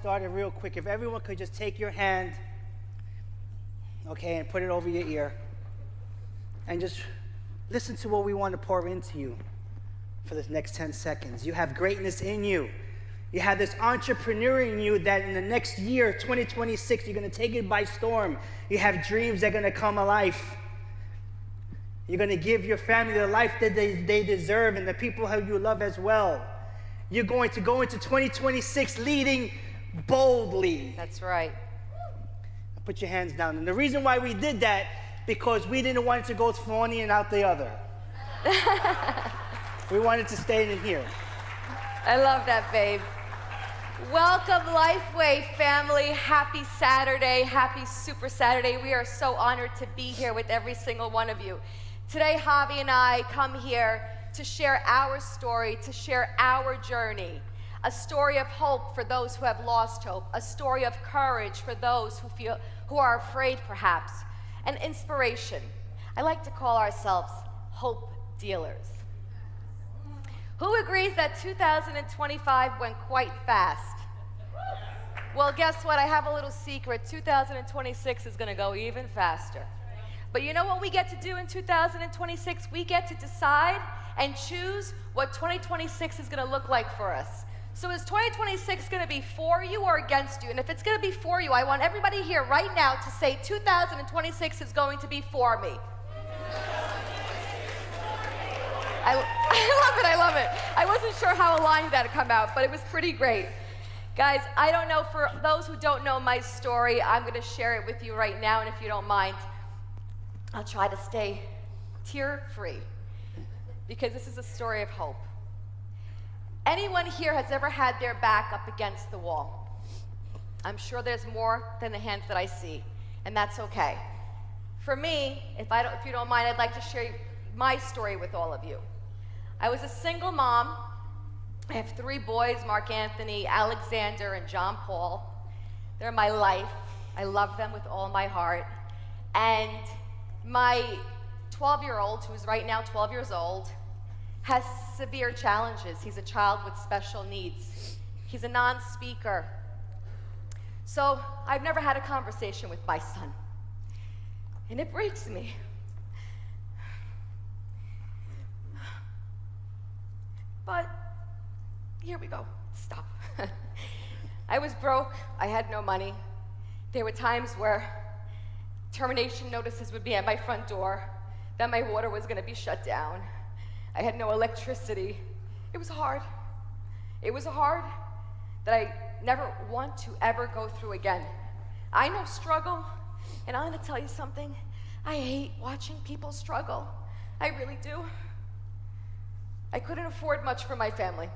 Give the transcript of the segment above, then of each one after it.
started real quick. If everyone could just take your hand, okay, and put it over your ear, and just listen to what we want to pour into you for this next 10 seconds. You have greatness in you. You have this entrepreneur in you that in the next year, 2026, you're going to take it by storm. You have dreams that are going to come alive. You're going to give your family the life that they deserve and the people who you love as well. You're going to go into 2026 leading boldly. That's right. Put your hands down. And the reason why we did that, because we didn't want it to go one ear and out the other. We wanted to stay in here. I love that, babe. Welcome, LifeWave family. Happy Saturday. Happy Super Saturday. We are so honored to be here with every single one of you. Today, Javi and I come here to share our story, to share our journey. A story of hope for those who have lost hope. A story of courage for those who are afraid, perhaps. An inspiration. I like to call ourselves hope dealers. Who agrees that 2025 went quite fast? Well, guess what? I have a little secret. 2026 is going to go even faster. But you know what we get to do in 2026? We get to decide and choose what 2026 is going to look like for us. So is 2026 going to be for you or against you? And if it's going to be for you, I want everybody here right now to say 2026 is going to be for me. I love it. I wasn't sure how a line that'd come out, but it was pretty great. Guys, I don't know, for those who don't know my story, I'm going to share it with you right now, and if you don't mind, I'll try to stay tear-free, because this is a story of hope. Anyone here has ever had their back up against the wall? I'm sure there's more than the hands that I see, and that's okay. For me, if you don't mind, I'd like to share my story with all of you. I was a single mom. I have 3 boys, Mark Anthony, Alexander, and John Paul. They're my life. I love them with all my heart. And my 12-year-old, who's right now 12 years old, has severe challenges. He's a child with special needs. He's a non-speaker. So I've never had a conversation with my son. And it breaks me. But here we go. Stop. I was broke. I had no money. There were times where termination notices would be at my front door, that my water was going to be shut down. I had no electricity. It was hard. It was hard that I never want to ever go through again. I know struggle, and I'm going to tell you something. I hate watching people struggle. I really do. I couldn't afford much for my family.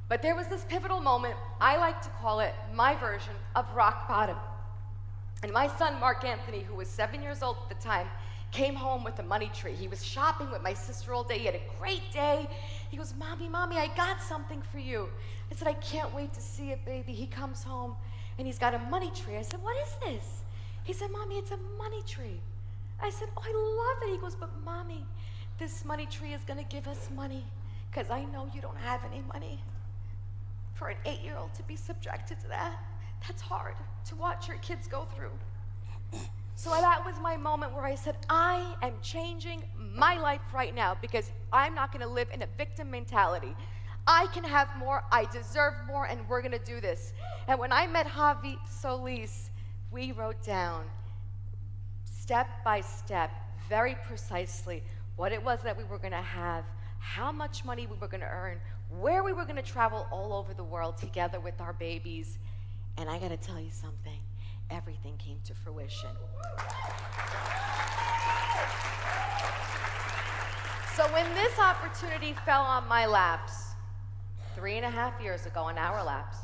But there was this pivotal moment, I like to call it my version of rock bottom. And my son, Mark Anthony, who was 7 years old at the time, came home with a money tree. He was shopping with my sister all day. He had a great day. He goes, Mommy, I got something for you. I said, I can't wait to see it, baby. He comes home, and he's got a money tree. I said, what is this? He said, Mommy, it's a money tree. I said, oh, I love it. He goes, but Mommy, this money tree is going to give us money, because I know you don't have any money. For an 8-year-old to be subjected to that, that's hard to watch your kids go through. So that was my moment where I said, I am changing my life right now, because I'm not going to live in a victim mentality. I can have more, I deserve more, and we're going to do this. And when I met Javi Solis, we wrote down step by step, very precisely, what it was that we were going to have, how much money we were going to earn, where we were going to travel all over the world together with our babies. And I got to tell you something, everything came to fruition. So when this opportunity fell on my laps, 3.5 years ago on our laps,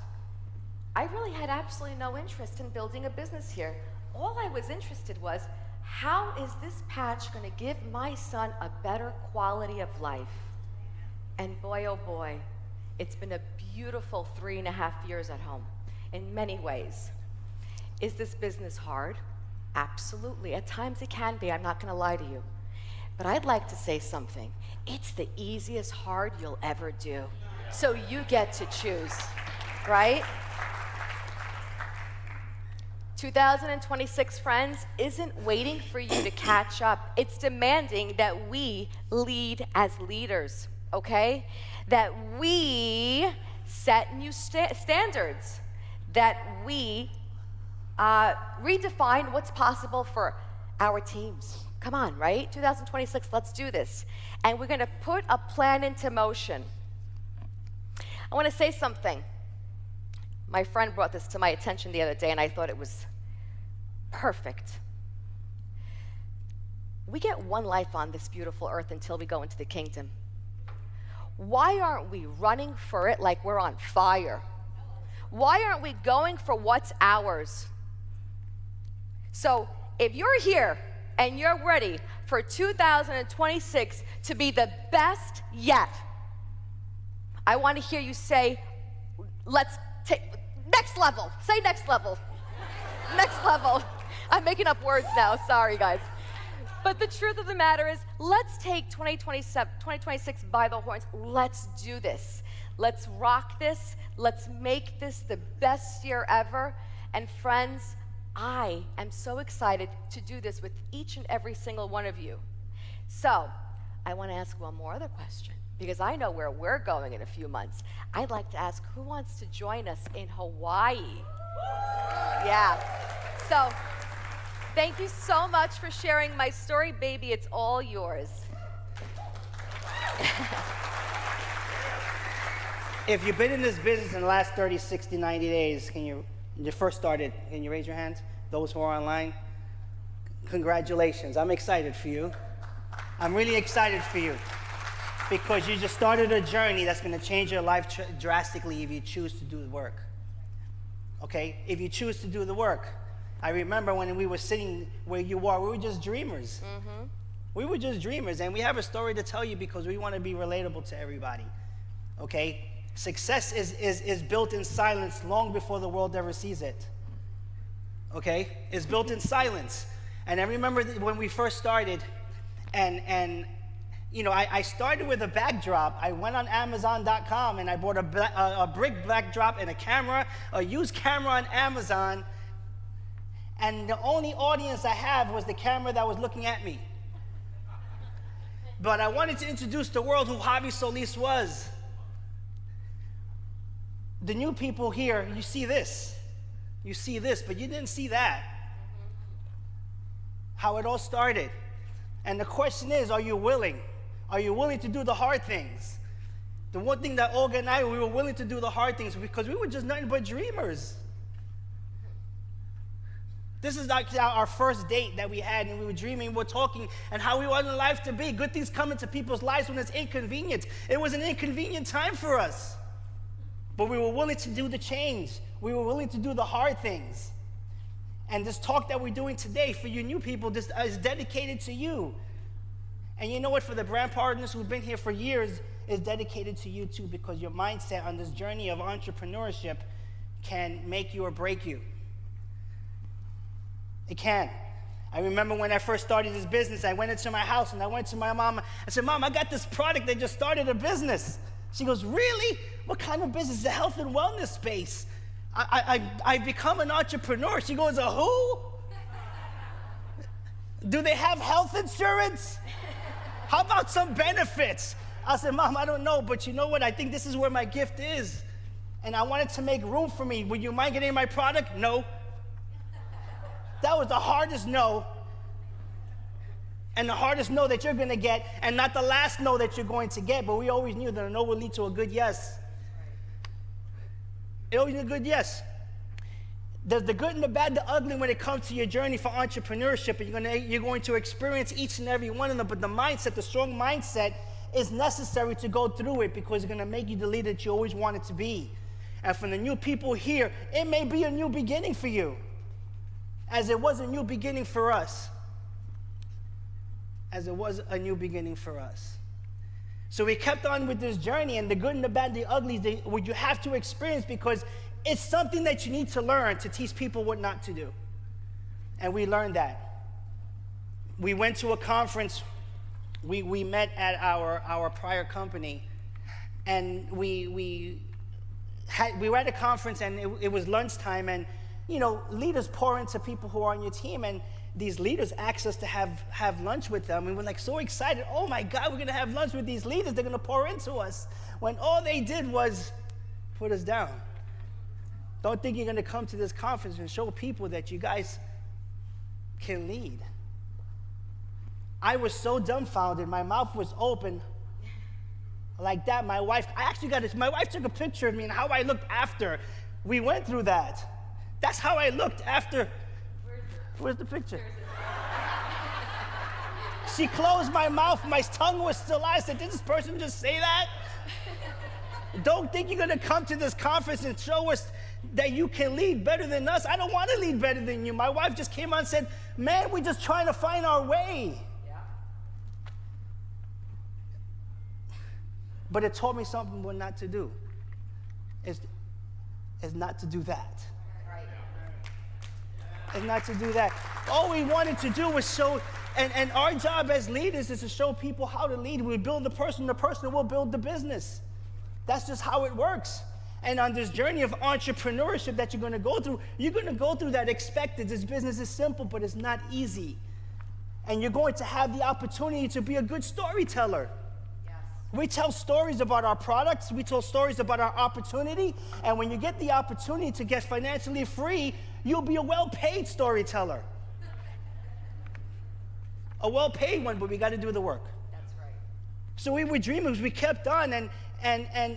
I really had absolutely no interest in building a business here. All I was interested was, how is this patch going to give my son a better quality of life? And boy, oh boy, it's been a beautiful 3.5 years at home in many ways. Is this business hard? Absolutely. At times it can be, I'm not going to lie to you. But I'd like to say something. It's the easiest hard you'll ever do. So you get to choose, right? 2026, friends, isn't waiting for you to catch up. It's demanding that we lead as leaders, okay? That we set new standards, that we redefine what's possible for our teams. Come on, right? 2026, let's do this. And we're gonna put a plan into motion. I wanna say something. My friend brought this to my attention the other day, and I thought it was perfect. We get one life on this beautiful earth until we go into the kingdom. Why aren't we running for it like we're on fire? Why aren't we going for what's ours? So if you're here and you're ready for 2026 to be the best yet, I want to hear you say, let's take next level. Say next level. Next level. I'm making up words now. Sorry, guys. But the truth of the matter is, let's take 2026 by the horns. Let's do this. Let's rock this. Let's make this the best year ever. And friends, I am so excited to do this with each and every single one of you. So I want to ask one more other question, because I know where we're going in a few months. I'd like to ask, who wants to join us in Hawaii? Yeah. So thank you so much for sharing my story, baby. It's all yours. If you've been in this business in the last 30, 60, 90 days, you first started, can you raise your hands? Those who are online, congratulations. I'm excited for you. I'm really excited for you, because you just started a journey that's going to change your life drastically if you choose to do the work. Okay? If you choose to do the work. I remember when we were sitting where you were, we were just dreamers. Mm-hmm. We were just dreamers, and we have a story to tell you because we want to be relatable to everybody. Okay? Success is built in silence long before the world ever sees it. Okay? It's built in silence. And I remember when we first started, and you know, I started with a backdrop. I went on Amazon.com and I bought a brick backdrop and a camera, a used camera on Amazon. And the only audience I have was the camera that was looking at me. But I wanted to introduce the world who Javi Solis was. The new people here, you see this. You see this, but you didn't see that. How it all started. And the question is, are you willing? Are you willing to do the hard things? The one thing that Olga and I, we were willing to do the hard things because we were just nothing but dreamers. This is like our first date that we had, and we were dreaming, we were talking, and how we wanted life to be. Good things come into people's lives when it's inconvenient. It was an inconvenient time for us. But we were willing to do the change. We were willing to do the hard things. And this talk that we're doing today for you new people is dedicated to you. And you know what? For the brand partners who've been here for years, is dedicated to you too, because your mindset on this journey of entrepreneurship can make you or break you. It can. I remember when I first started this business, I went into my house and I went to my mom. I said, Mom, I got this product that just started a business. She goes, really? What kind of business? The health and wellness space. I've become an entrepreneur. She goes, a who? Do they have health insurance? How about some benefits? I said, Mom, I don't know, but you know what? I think this is where my gift is. And I wanted to make room for me. Would you mind getting my product? No. That was the hardest no. And the hardest no that you're going to get, and not the last no that you're going to get, but we always knew that a no would lead to a good yes. It always a good yes. There's the good and the bad, the ugly when it comes to your journey for entrepreneurship, and you're going to experience each and every one of them, but the mindset, the strong mindset, is necessary to go through it because it's going to make you the leader that you always wanted to be. And for the new people here, it may be a new beginning for you, as it was a new beginning for us. As it was a new beginning for us. So we kept on with this journey, and the good and the bad, the ugly, what you have to experience, because it's something that you need to learn to teach people what not to do. And we learned that. We went to a conference. We met at our prior company, and we were at a conference, and it was lunchtime, and leaders pour into people who are on your team, and these leaders asked us to have lunch with them, and we're like so excited. Oh my God, we're gonna have lunch with these leaders. They're gonna pour into us. When all they did was put us down. Don't think you're gonna come to this conference and show people that you guys can lead. I was so dumbfounded. My mouth was open like that. My wife took a picture of me and how I looked after we went through that. That's how I looked after. Where's the picture? She closed my mouth. My tongue was still out. I said, did this person just say that? Don't think you're going to come to this conference and show us that you can lead better than us. I don't want to lead better than you. My wife just came on and said, man, we're just trying to find our way. Yeah. But it taught me something what not to do. Is not to do that. Is not to do that. All we wanted to do was show, and our job as leaders is to show people how to lead. We build the person will build the business. That's just how it works. And on this journey of entrepreneurship that you're going to go through, you're going to go through that expected. This business is simple, but it's not easy. And you're going to have the opportunity to be a good storyteller. Yes. We tell stories about our products. We tell stories about our opportunity. And when you get the opportunity to get financially free, you'll be a well-paid storyteller. A well-paid one, but we got to do the work. That's right. So we were dreamers. We kept on, and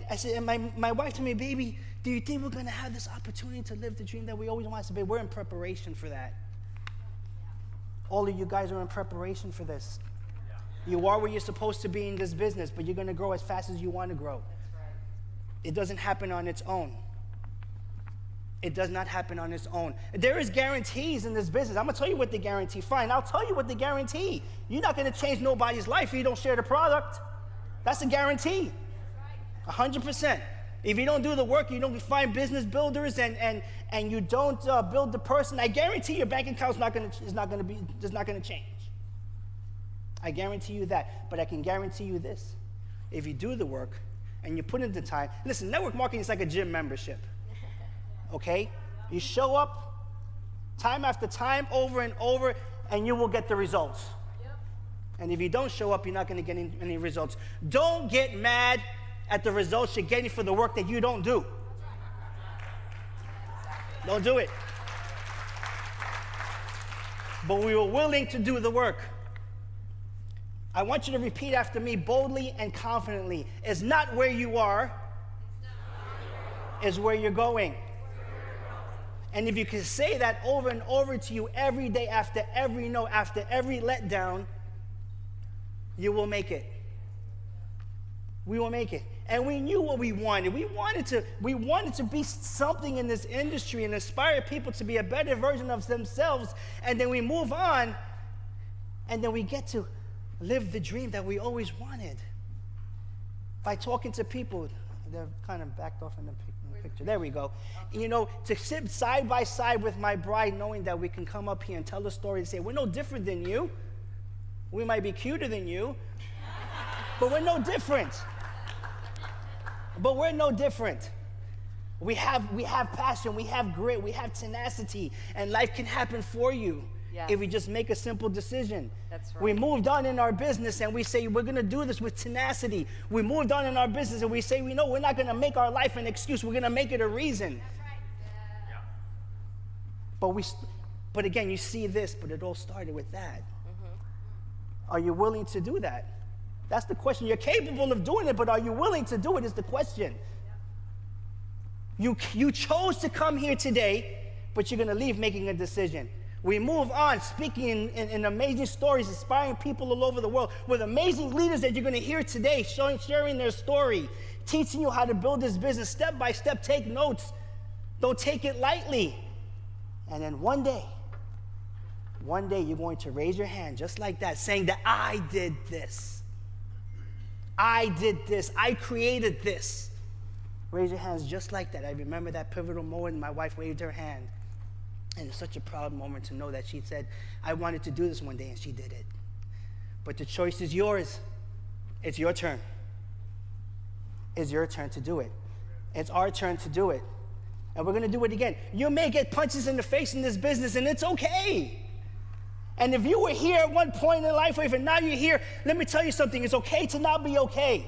I said, and my wife told me, baby, do you think we're going to have this opportunity to live the dream that we always wanted? I said, babe, we're in preparation for that. All of you guys are in preparation for this. You are where you're supposed to be in this business, but you're going to grow as fast as you want to grow. That's right. It doesn't happen on its own. It does not happen on its own. There is guarantees in this business. I'm going to tell you what they guarantee. Fine, I'll tell you what they guarantee. You're not going to change nobody's life if you don't share the product. That's a guarantee. 100%. If you don't do the work, you don't find business builders, and you don't build the person, I guarantee your bank account is not going to change. I guarantee you that. But I can guarantee you this. If you do the work and you put in the time, listen, network marketing is like a gym membership. Okay? You show up time after time, over and over, and you will get the results. Yep. And if you don't show up, you're not going to get any results. Don't get mad at the results you're getting for the work that you don't do. Don't do it. But we were willing to do the work. I want you to repeat after me boldly and confidently. It's not where you are, it's where you're going. And if you can say that over and over to you every day, after every no, after every letdown, you will make it. We will make it. And we knew what we wanted. We wanted to be something in this industry and inspire people to be a better version of themselves. And then we move on, and then we get to live the dream that we always wanted by talking to people. They're kind of backed off in the picture. There we go. To sit side by side with my bride, knowing that we can come up here and tell the story and say, we're no different than you. We might be cuter than you, but we're no different. But we're no different. We have passion, we have grit, we have tenacity, and life can happen for you. Yes. If we just make a simple decision. That's right. We moved on in our business and we say we're going to do this with tenacity. We moved on in our business and we say we know we're not going to make our life an excuse. We're going to make it a reason. That's right. Yeah. But again, you see this, but it all started with that. Mm-hmm. Are you willing to do that? That's the question. You're capable of doing it, but are you willing to do it is the question. Yeah. You chose to come here today, but you're going to leave making a decision. We move on, speaking in amazing stories, inspiring people all over the world with amazing leaders that you're going to hear today, sharing their story, teaching you how to build this business step by step. Take notes. Don't take it lightly. And then one day you're going to raise your hand just like that, saying that I did this. I did this. I created this. Raise your hands just like that. I remember that pivotal moment. My wife waved her hand. And it's such a proud moment to know that she said, I wanted to do this one day, and she did it. But the choice is yours. It's your turn. It's your turn to do it. It's our turn to do it. And we're going to do it again. You may get punches in the face in this business, and it's okay. And if you were here at one point in LifeWave and now you're here, let me tell you something. It's okay to not be okay.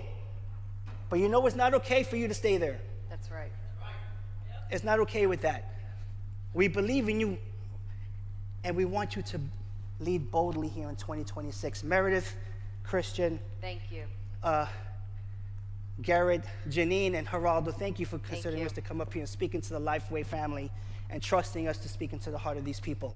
But you know it's not okay for you to stay there. That's right. It's not okay with that. We believe in you, and we want you to lead boldly here in 2026. Meredith, Christian, Thank you. Garrett, Janine, and Geraldo, thank you for considering us to come up here and speak into the LifeWave family and trusting us to speak into the heart of these people.